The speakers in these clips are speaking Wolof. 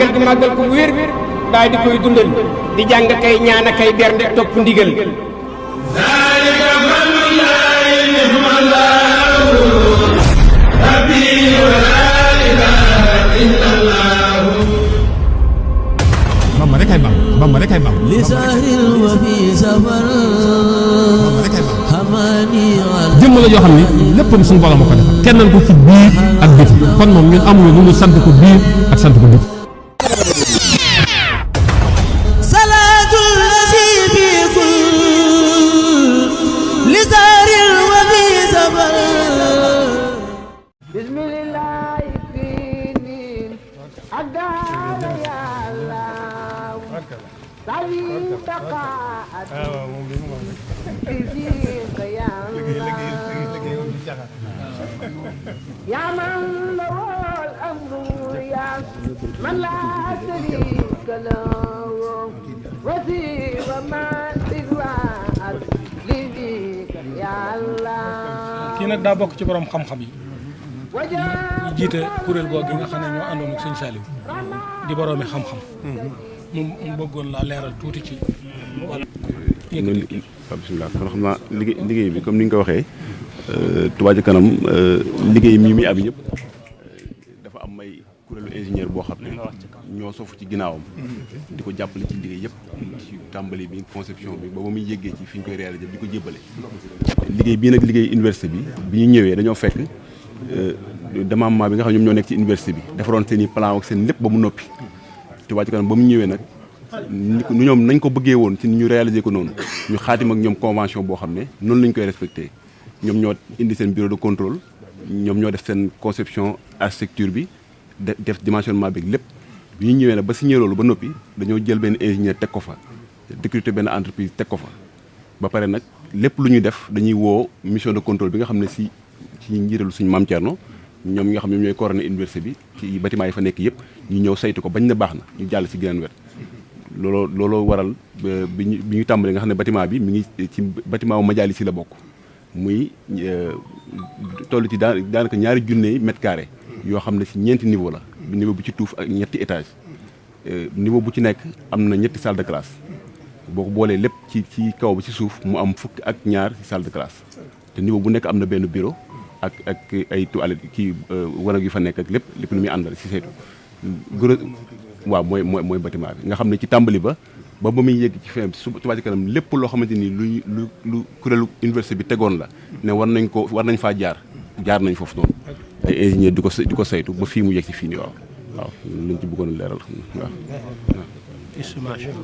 màggal gi màggal ko wér daal di koy dundal di jàng kay ñaan kay bernde topp ndigal zalika fadlullahi ni'mallahu rabbi wa la ilaha illallah Bamba rek ay Bamba Bamba rek ay Bamba li sahril wa fi safar Bamba rek ay Bamba hamani jëmm la joo xam ne léppam suñu borom a ko defal kennal ko ci biir ak biti kon moom ñun amuñu lu ñu sant ko biir ak sant ko biti salatul lazi bi kul li sahril wa fi safar bismillah finin agara ya allah sawi taqaat ya man lawal amru ya man la sharika lahu wasi wa ma tidwaat lidika ya allah kii nag daa bokk ci borom xam-xam yi ñu jiite kuréel googu nga xam ne ñoo àndoon ak sëñ Saliou di boroomi xam-xam mu bëggoon laa leeral tuuti ci wàllu waaw bisimilah kon xam naa liggéey bi comme ni nga ko waxee Touba Ca Kanam liggéey mi muy ab yëpp dafa am may kuréelu ingénieur boo xam ne ñoo sofu ci ginnaawam di ko jàppale ci liggéey yëpp ci tàmbali bi conception bi ba muy yéggee ci fi ñu koy réaliser di ko jébbale liggéey bii nag liggéey université bi ñu ñëwee dañoo fekk démembrement bi nga xam ne ñoom ñoo nekk ci université bi defaroon seen i plan ak seen lépp ba mu noppi Touba Ca Kanam ba mu ñëwee nag ñoom nañ ko bëggee woon ci ñu réaliser ko noonu ñu xaatim ak ñoom convention boo xam ne noonu lañ koy respecté ñoom ñoo indi seen bureau de contrôle ñoom ñoo def seen conception architecture bi def dimensionnement bi lépp bi ñu ñëwee nag ba signé loolu ba noppi dañoo jël benn ingénieur teg ko fa recruter benn entreprise teg ko fa ba pare nag lépp lu ñuy def dañuy woo mission de contrôle bi nga xam ne ci njiitalu suñu Maam Thierno ñoom ñi nga xam ne ñooy coordonné université bi ci bâtiment yi fa nekk yëpp ñu ñëw saytu ko bañ na baax na ñu jàll ci geneen wet looloo waral bi ñu tàmbalee nga xam ne bâtiment bi mi ngi ci bâtiment wu Majalis la bokk muy toll ci daanaka ñaari junne mètre carré yoo xam ne ci ñeenti niveau la niveau bu ci tuuf ak ñetti étage niveau bu ci nekk am na ñetti salle de classe boo ko boolee lépp ci kaw ba ci suuf mu am fukk ak ñaar ci salle de classe te niveau bu nekk am na benn bureau ak ay toilettes kii wanag yu fa nekk ak lépp lu muy àndal ci saytu waaw mooy bâtiment bi nga xam ne ci tàmbali ba muy yegg ci fin bi Touba Ca Kanam lépp loo xamante ni lu kuréelu université bi tegoon la ne war nañ faa jaar nañ foofu noonu ay ingénieur di ko saytu ba fii mu yegg ci fii nii waaw lañ ci bëggoon a leeral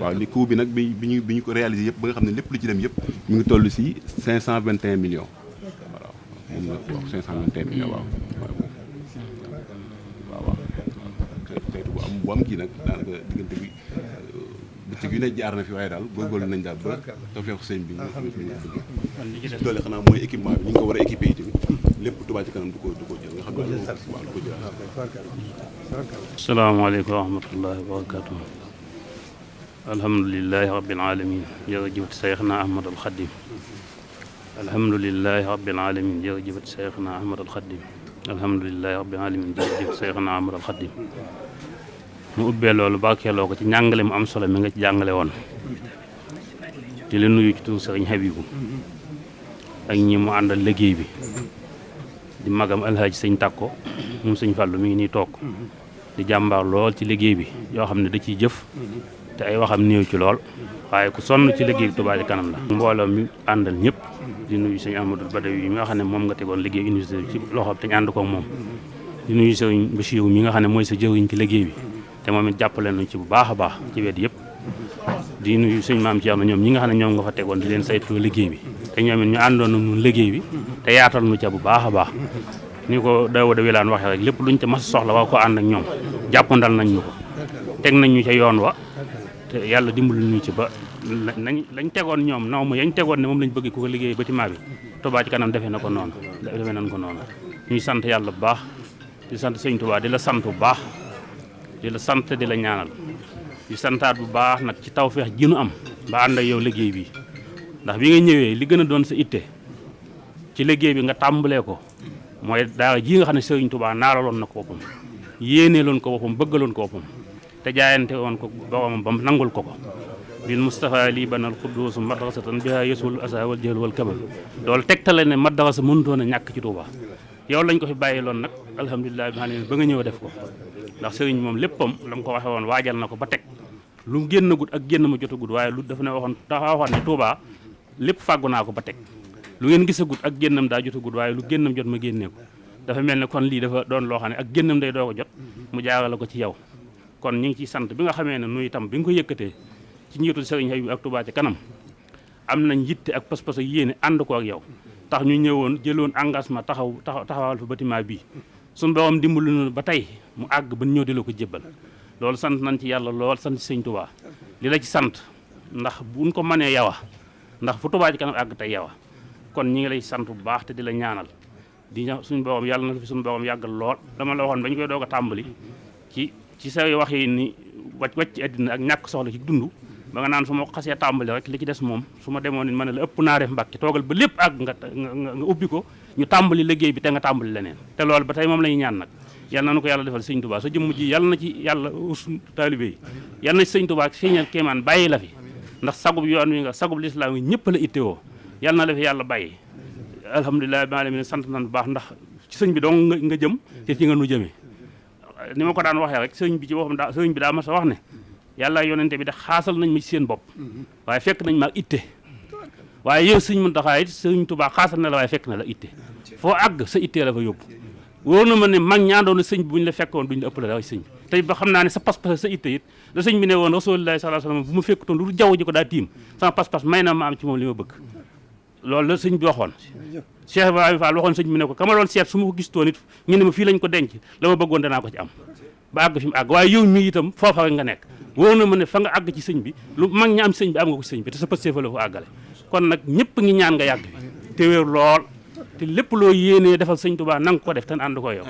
waaw li coût bi nag bi ñu ko réalisé yëpp ba nga xam ne lépp lu ci dem yëpp mu ngi toll ci 521 millions voilà moom la wax 521 millions waaw bu am kii nag daanaka diggante bi bëccëg yu ne jaar na fi waaye daal góorgóorlu nañ daal ba tawfeexu sëñ bi li ci doole xanaa mooy équipement bi ni ñu ko war a équipé yi tamit lépp Touba Ca Kanam du ko jël nga xam ne waaw du ko jël. asalaamaaleykum wa rahmatullahi wa barakatuh alhamdulilahi rabbil alamin jërëjëf Seyxna Ahmadul Xadim alhamdulilahi rabbil alamin jërëjëf Seyxna Ahmadul Xadim alhamdulilahi rabbil alamin jërëjëf Seyxna Ahmadul Xadim mu ubbee loolu bàkkeeloo ko ci njàngale mu am solo mi nga ci jàngale woon di la nuyu ci turu Sëriñ Habibu ak ñi mu àndal liggéey bi di magam alhaaji sëñ Takko moom sëñ Fàllu mi ngi nii toog di jàmbaar lool ci liggéey bi yoo xam ne da ciy jëf te ay waxam néew ci lool waaye ku sonn ci liggéey bi Touba Ca Kanam la mbooloo mi àndal ñëpp di nuyu sëñ Amadou Badawi mi nga xam ne moom nga tegoon liggéey université bi ci loxoom te ñu ànd koog moom di nuyu sëñ Bachirou mi nga xam ne mooy sa jëwriñ ci liggéey bi te moom it jàppale nañ ci bu baax a baax ci wet yëpp di nuyu sëñ Maam Thierno ñoom ñi nga xam ne ñoom nga fa tegoon di leen saytu liggéey bi te ñoom it ñu àndoon na ñun liggéey bi te yaatal nu ca bu baax a baax ni ko Daouda Wilane waxee rek lépp luñ te mas soxla waa ko ànd ak ñoom jàppandal nañ ñu ko teg nañ ñu ca yoon wa te yàlla dimbali ñu ci ba lañ tegoon ñoom naw ma yañ tegoon ne moom lañ bëgg ku ko liggéey bâtiment bi Touba Ca Kanam defee nañ ko noonu ñuy sant yàlla bu baax di sant sëñ Touba di la sant bu baax di la sant di la ñaanal di santaat bu baax nag ci tawfeex ji nu am ba ànd ak yow liggéey bi ndax bi nga ñëwee li gën a doon sa itte ci liggéey bi nga tàmbalee ko mooy daara ji nga xam ne Sëriñ Touba naaraloon na ko boppam yéeneeloon ko boppam bëggaloon ko boppam te jaayante woon ko boromam ba mu nangul ko ko bil Mustafa lii banal quddus madrasatan biha yasul asa wal jahl wal kabal loolu tegtale ne madrasa mënutoon a ñàkk ci Touba yow lañ ko fi bàyyi loon nag alhamdulilah bi xam ne ba nga ñëw def ko ndax sëriñ moom léppam la mu ko waxee woon waajal na ko ba teg lu génn gut ak génn ma jotagut waaye lu dafa ne waxoon ne Touba lépp fàggu naa ko ba teg lu ngeen gisagut ak génnam daa jotagut waaye lu génnam jot ma génnee ko dafa mel ne kon lii dafa doon loo xam ne ak génnam day doo ko jot mu jaarale ko ci yow kon ñu ngi ciy sant bi nga xamee ne nuy itam bi nga ko yëkkatee ci njiitul sëriñ Habib ak Touba ci kanam am nañ yitte ak pas-pas ak yéene ànd ko ak yow tax ñu ñëwoon jëloon engagement taxawal fa bâtiment bii suñu borom dimbali na ba tey mu àgg ba ñëw di la ko jébbal loolu sant nañ ci yàlla lool sant ci sëñ Touba li la ci sant ndax buñ ko mënee yawa ndax fu Touba ci kanam àgg tey yawa kon ñi ngi lay sant bu baax te di la ñaanal di suñu borom yàlla na fi suñu borom yàggal lool dama la waxoon bañ koy doog a tàmbali ci say wax yi ni wàcc ci àddina ak ñàkk soxla ci dund ba nga naan su ma xasee tàmbali rek li ci des moom su ma demoon ni ma ne la ëpp naa def Mbàkke toogal ba lépp àgg nga ubbi ko ñu tàmbali liggéey bi te nga tàmbali leneen te loolu ba tey moom la ñuy ñaan nag yal na nu ko yàlla defal sëñ Touba sa jëmm ji yàlla na ci yàlla us taalibe yi yàlla na ci sëñ Touba feeñal kéemaan bàyyi la fi ndax sagub yoon wi nga sagub lislaam yi ñëpp la ittewoo yàlla na la fi yàlla bàyyi alhamdulilah bi alamin sant nañ bu baax ndax ci sëñ bi dong nga jëm te ci nga nu jëmee ni ma ko daan waxee rek sëñ bi ci waxam daa sëñ bi daa mas a wax ne yàlla yonente bi da xaasal nañ ma ci seen bopp waaye fekk nañ ma itte waaye yow sëñ Muntaxa it sëñ Touba xaasal na la waaye fekk na la itte foo àgg sa ittee la fa yóbbu wóor na ma ne mag ñaandoon na sëñ bi bu ñu la fekkoon duñ la ëppale dara sëñ bi tey ba xam naa ne sa pas-pas sa itte it da sëñ bi ne woon Rasulullah sallallahu alayhi wasallam bu ma fekkutoon lu jaww ji ko daa tiim sama pas-pas may na ma am ci moom li ma bëgg loolu la sëñ bi waxoon Cheikh Ibrahima Fall waxoon sëñ bi ne ko kama doon seet su ma ko gistoon it ñu ne ma fii lañ ko denc la ma bëggoon danaa ko ci am ba àgg fi mu àgg waaye yow mi itam foofa rek nga nekk wóor na ma ne fa nga àgg ci sëñ bi lu mag ña am sëñ bi am nga ko ci sëñ bi te sa pëstee fa la ko àggale kon nag ñëpp ngi ñaan nga yàgg fi te wér lool te lépp loo yéenee defal sëñ Touba na nga ko def te ànd ko yow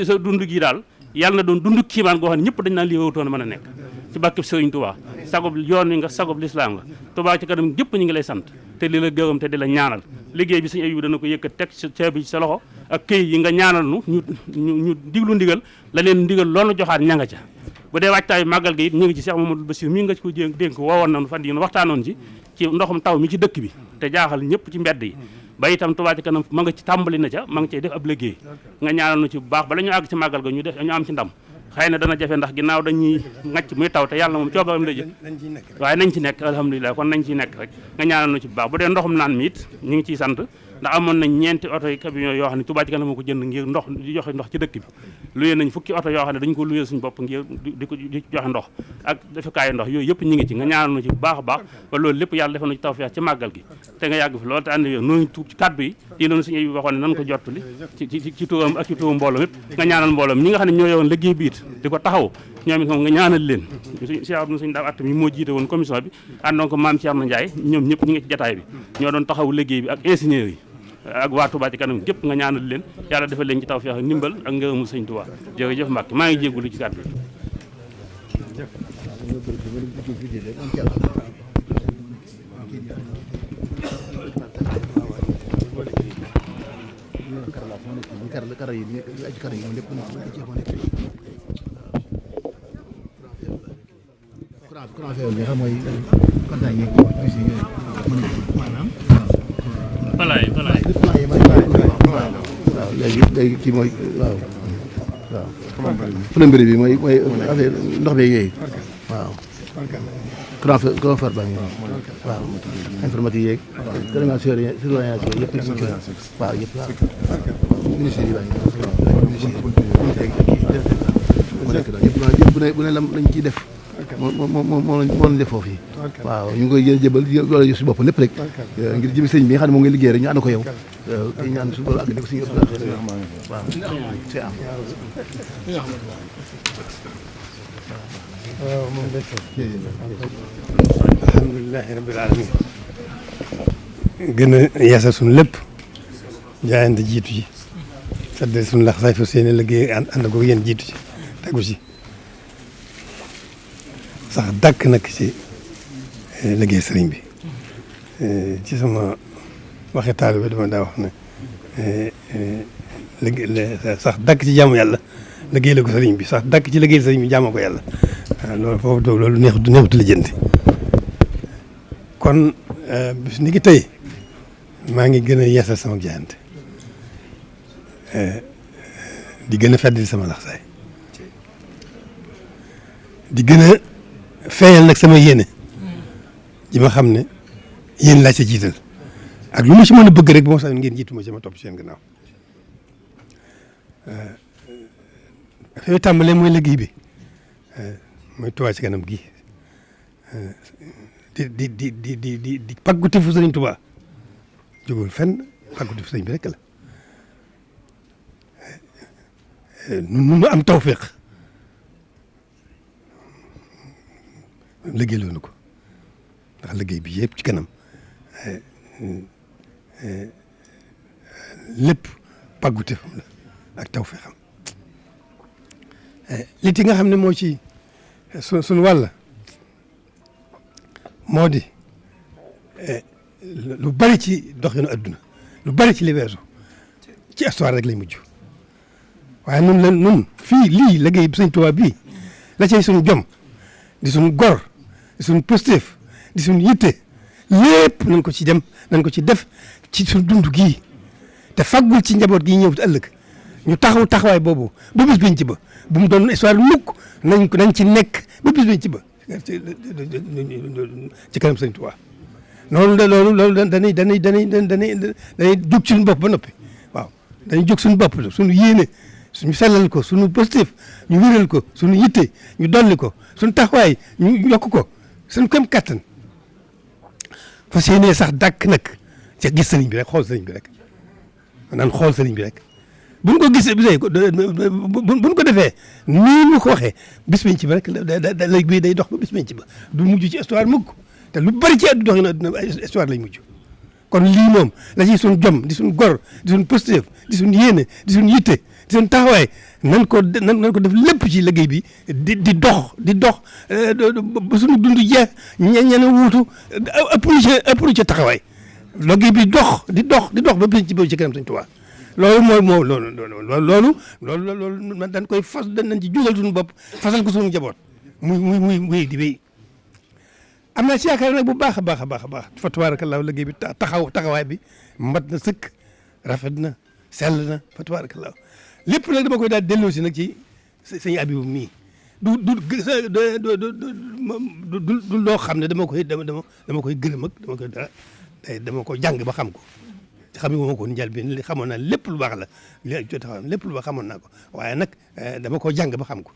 sa dund gi daal yàlla na doon dund kiimaan goo xam ne ñëpp dañ naan lii wawutoon a mën a nekk ci bàkkib sëriñ Touba sagub yoon wi nga sagub lislaam nga Touba ci kanam ñëpp ñu ngi lay sant te di la gërëm te di la ñaanal liggéey bi sëñ Ayib dana ko yëkkat teg ceeb bi ci sa loxo ak këy yi nga ñaanal nu ñu diglu ndigal la leen ndigal loolu joxaat ña nga ca bu dee waajtaayu màggal gi it ñu ngi ci Cheikh Mamadou Bassir mi nga ci ko dénk woowoon nañu fan yi waxtaanoon ci ndoxum taw mi ci dëkk bi te jaaxal ñëpp ci mbedd yi ba itam Touba ci kanam ma nga ci tàmbali na ca ma nga cay def ab liggéey nga ñaanal nu ci bu baax bala ñu àgg ci màggal ga ñu am ci ndam xëy na dana jafe ndax ginnaaw dañuy ngacc muy taw te yàlla moom coobaram la jël waaye nañ ci nekk alhamdulilah kon nañ ciy nekk rek nga ñaanal nu ci bu baax bu dee ndoxum naan mi it ñu ngi ciy sant ndax amoon nañ ñeenti oto yi camion yoo xam ne Touba ci kanam moo ko jënd ngir ndox di joxe ndox ci dëkk bi luyee nañ fukki oto yoo xam ne dañ ko luyee suñu bopp ngir di joxe ndox ak defukaayu ndox yooyu yëpp ñu ngi ci nga ñaanal nu ci bu baax a baax ba loolu lépp yàlla defal na ci tawfeex ci màggal gi te nga yàgg fi loolu te ànd yow noonu tuub ci kàddu yi lii loonu suñu waxoon ne nan ko jottali ci turam ak ci turam mbooloo mépp nga ñaanal mbooloom ñi nga xam ne ñoo yowoon liggéey bi it di ko taxaw ñoom it moom nga ñaanal leen Cheikh Abdou suñu daaw at mi moo jiite woon commission bi àndoon ko maam Thierno Ndiaye ñoom ñëpp ñu ngi ci jataay bi ñoo doon taxaw liggéey bi ak ingénieurs yi ak waa Touba ci kanam gépp nga ñaanal leen yàlla defal leen ci tawfeex ak ndimbal ak ngërëmul sëñ Touba jërëjëf Mbacke maa ngi jéggulu ci kàddu waaw léegi kii mooy waaw plomberie bi mooy affaire ndox beeg yooyu waaw grand fer baa ngi waaw informatique yeeg surveillance yëpp waaw yëpp waaw ministère yi baa ngi bu ne lañ ciy def moo lañ def foofu yi waaw ñu ngi koy jëbal loolu si bopp lépp rek ngir jëmi sëñ bi nga xam ne moom ngay liggéey rek ñu ànd ko yow te ñaan su loolu àgg ne ko suñu waaw c'est am waaw moom de alhamdulilahi rabbil alamin gën a yeesal suñu lépp jaayante jiitu ci sadde suñu lax say fa seeni liggéey ànd ko yéen jiitu ci tegu ci sax dàkk nag ci liggéey sëriñ bi ci sama waxi taalibe dama daa wax ne liggéey sax dàkk ci jaamu yàlla liggéey la ko sëriñ bi sax dàkk ci liggéey sëriñ bi jaamoo ko yàlla waaw loolu foofu loolu neexut lijjanti kon bis ni ki tey maa ngi gën a yeesal sama jaayante di gën a feddali sama laxsaay di gën a feeñal nag sama yéene ji ma xam ne yéen laa ca jiital ak lu ma ci mën a bëgg rek ba ma sax ngeen jiitu ma ci ma topp seen gannaaw dafay tàmbalee mooy liggéey bi mooy Touba ci kanam gi di pàggute fu Sëriñ Touba jógul fenn pàggute fu sëriñ bi rek la nu am tawféex liggéey loonu ko ndax liggéey bi yëpp ci kanam lépp pàggute fam la ak tawféexam li nga xam ne moo ci suñu wàll moo di lu bari ci doxinu adduna lu bari ci li weesu ci histoire rek lay mujj waaye nun fii lii liggéey bi Sëñ Tuubaa bii la cay suñu jom di suñu gor di suñu positif di suñu yitte lépp nañ ko ci dem nañ ko ci def ci suñu dund gii te faggul ci njaboot gii ñëw ëllëg ñu taxawaay boobu ba bis biñ ci ba bu mu doon histoire mukk nañ ci nekk ba bis biñ ci ba ci kanam Sëñ Tuubaa loolu dañuy jóg suñu bopp ba noppi waaw dañuy jóg suñu bopp suñu yéene suñu sellal ko suñu positif ñu wéral ko suñu yitte ñu dolli ko suñu taxawaay ñu yokk ko suñu kem kattan fas yéenee sax dàkk nag ci gis sëriñ bi rek xool sëriñ bi rek naan xool sëriñ bi rek buñ ko gisee buñ ko defee nii mu ko waxee bis biñ ci ba rek léegi day dox ba bis biñ ci ba du mujj ci histoire mukk te lu bari ci dox na histoire lay mujj kon lii moom la ci suñu jom di suñu gor di suñu positif di suñu yéene di suñu yitte di suñu taxawaay nan ko def lépp ci liggéey bi di dox ba suñu dund jeex ñeneen wuutu ëpp lu ci taxawaay liggéey bi di dox ba bis ci kanam Sëñ Tuubaa loolu man dañ koy fas dañ ci jugal suñu bopp fasal ko suñu njaboot muy di wéy am naa ci yaakaar nag bu baax a baax fa tabaarakallaahu liggéey bi taxawaay bi mat na sëkk rafet na sell na fa tabaarakallaahu lépp nag dama koy daal delloo si nag ci sëñ Abibu mii du loo xam ne dama koy gërëm ak dama ko jàng ba xam ko xam nga ma ko njël bi li xamoon naa lépp lu baax la lépp lu baax xamoon naa ko waaye nag dama ko jàng ba xam ko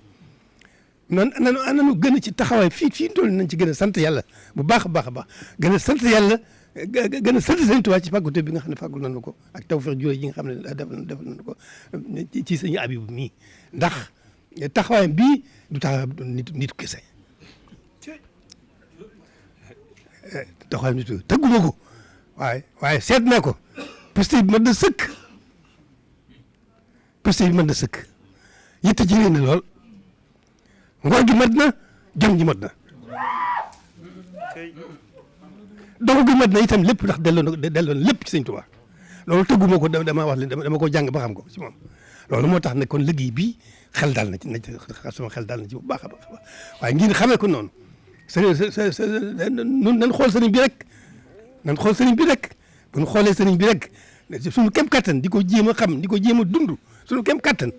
nanu gën a ci taxawaay fii toll nañ ci gën a sant yàlla bu baax a baax gën a sant yàlla gën a sant Sëñ Tuubaa ci fàggute bi nga xam ne fàggul nañu ko ak tawfeex jure yi nga xam ne def nañu ko ci Sëñ Abibu mii ndax taxawaay bii du taxawaay nit kese taxawaay nit tëgguma ko waaye seet naa ko posté bi mën na sëkk yitte ji na lool ngor gi mat na jom ji mat na dox gi mat na itam lépp ndax delloo na lépp ci Sëñ Tuubaa loolu tëgguma ko dama wax leen dama ko jàng ba xam ko ci moom loolu moo tax ne kon liggéey bi xel daal na ci sama xel daal na ci bu baax a baax waaye ngir xamee ko noonu nun nan xool sëriñ bi rek bu ñu xoolee sëriñ bi rek suñu kem kattan di ko jéem a xam di ko jéem a dund suñu kem kattan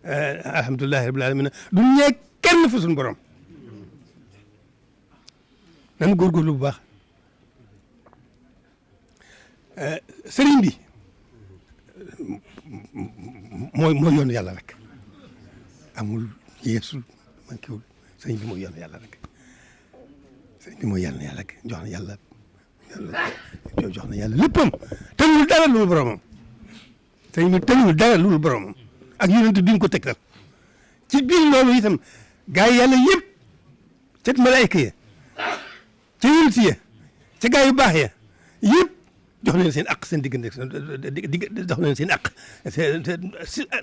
alhamdulilahi rabbil alamin du ñee kenn fa suñu borom nan góorgóorlu bu baax sëriñ bi mooy yoonu yàlla rek amul yeesul man kiwul sëriñ bi mooy yoonu yàlla rek sëriñ bi mooy yàlla rek jox na yàlla léppam tënul dara lu boromam sëriñ bi tënul dara lu boromam ak yonent bi ñu ko tegtal ci biir loolu itam gaa yi yàlla yëpp ca malaayka ya ca yonent ya ca gaa yu baax ya yëpp jox leen seen aq seen diggante jox leen seen aq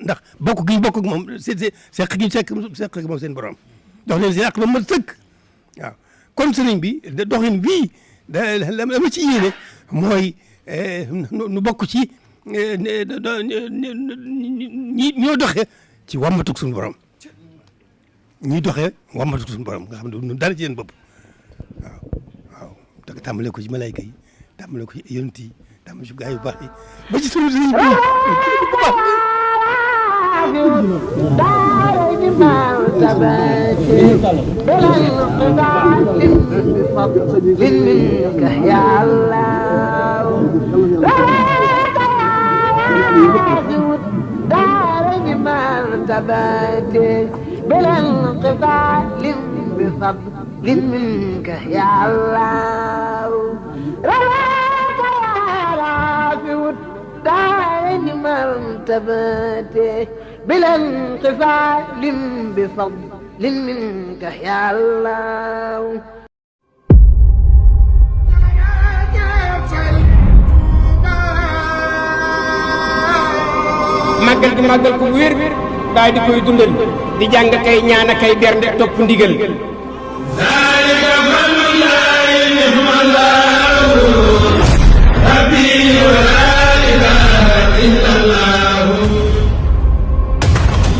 ndax bokk gi bokk ak moom seq moom seen borom jox leen seen aq ba mat sëkk waaw kon sëriñ bi doxin bii la ma ci yéene mooy nu bokk ci ñoo doxee ci wàmmatug suñu borom ñuy doxee wamatu suñu borom nga xam ne du dara ci yéen bopp waaw waaw da tàmbalee ko ci malayka yi tàmbalee ko ci yonent yi tàmbalee ci gaa yu baax yi ba ci sunu sëriñ bi bu baax بلا انقطاع بفضل منك يا الله رواك يا رافع الدارين مرتبتي بلا انقطاع بفضل منك يا الله màggal gi màggal ko wér daal di koy dundal di jàng kay ñaan kay bernde topp ndigal zalika fadlullahi ni'mallahu rabbi wa la ilaha illallah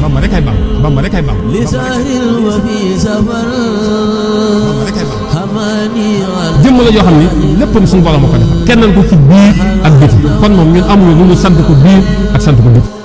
Bamba rek ay Bamba Bamba rek ay Bamba li sahil wa fi safar hamani jëmm la joo xam ne léppam suñu borom moo ko defal kennal ko ci biir ak biti kon moom ñun amuñu lu ñu sant ko biir ak sant ko biti